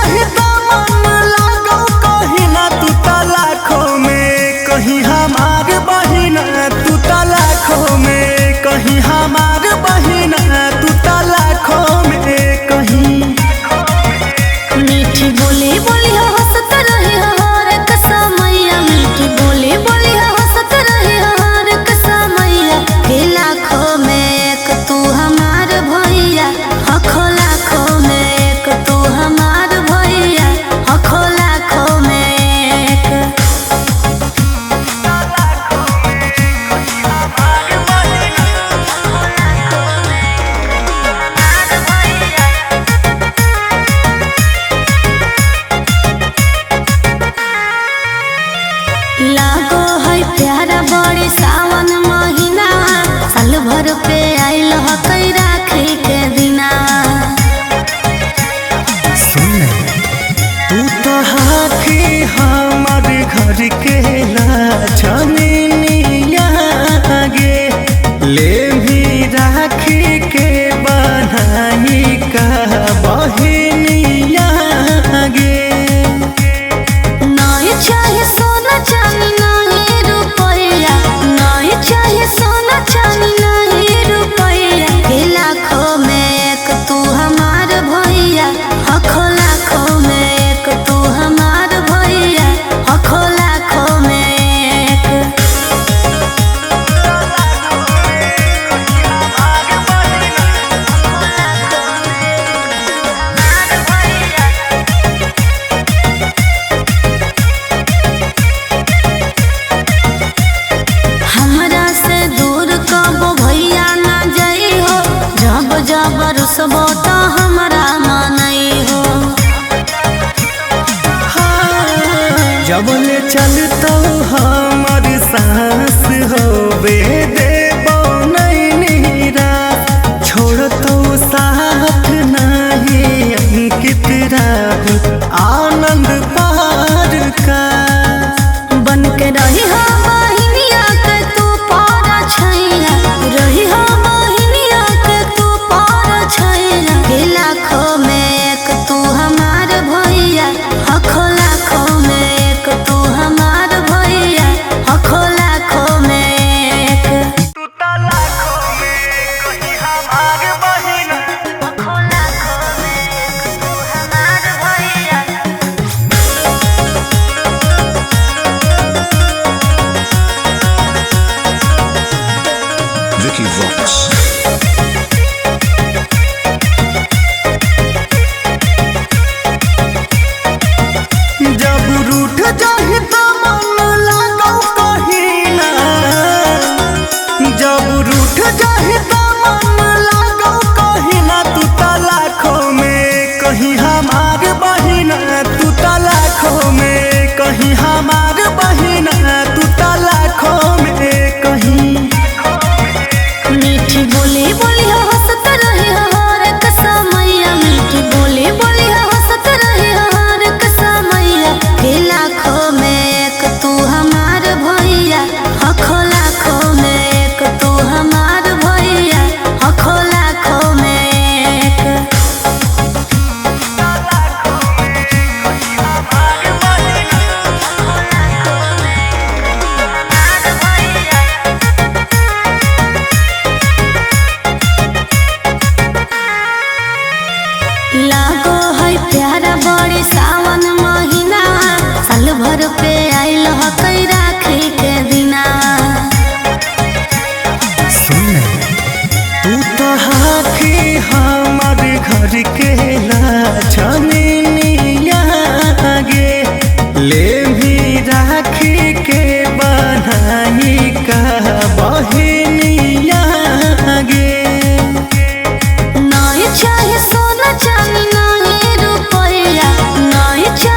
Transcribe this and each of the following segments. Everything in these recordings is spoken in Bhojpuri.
चाहे दामन लागो कहीं ना तू लाखों में, कहीं हमार बहिना तू लाखों में, कहीं हमार बहिना तू लाखों में कहीं। मीठी बोली बोली हंसत रहे हर कसमैया, मीठी बोली बोली हंसत रहे हर कसमैया। हे लाखों में एक तू हमार भैया, हखो लाखों में एक तू हमार भैया, हखो लाखों में एक। लागो है प्यारा बड़ी सावन महीना, साल भर पे आइल ह कई राखी के दिना। सुन तू तो हाथी हमार घर के लाछनिया गे, ले भी राखी के बनाई का बहिनिया गे। नहीं चाहे सोना चांदी नहीं रुपया, नहीं चाहे सोना चांदी नहीं रुपया। हे लाखों में एक तू हमार भैया, हखो लाखों में एक तू हमार भैया, हखो लाखों में एक। हमरा से दूर कबो भैया ना जाई हो, जब जब रुसबो तो हमरा मानई हो। जब ले चलतो हमार सांस होवे देबो नहीं निराश, छोड़तो साथ नहीं अंकित राहु आनंद पार का। बन के रही हो बहिनिया के तू पारा छैया, रही हो बहिनिया के तू पारा छैया। हे लाखों में एक तू हमार भैया, हखो लाखों में एक तू हमार भैया, हखो लाखों में एक। तू लाखों में कहीं हमार बहिना, हखो लाखों में एक तू हमार भैया। Vicky Vox. जब रूठ जाहि तो मन लागो कहीं ना, जब रूठ जाहि तो मन लागो कहीं ना तू लाखों में, कहीं हमार बहिना तू लाखों में, कहीं हमार बहिना तू लाखों में कहीं। मीठी बोली बोली हंसत रहे हर कसमैया, मीठी बोली बोली हंसत रहे हर कसमैया। हे लाखों में एक तू हमार भैया, हखो लाखों में एक तू हमार भैया, हखो लाखों में एक। लागो है प्यारा बड़ी सावन महीना, साल भर पे आइल ह कई राखी के दिना। सुन तू तो हाथी हमार घर के लाछनिया गे, ले भी राखी के बनाई का बहिनिया गे। नहीं चाहे सोना चांदी नहीं रुपया, नहीं चाहे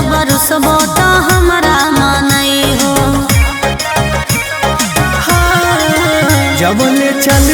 जब रुसबो तो हमरा मनई हो। जब ले चल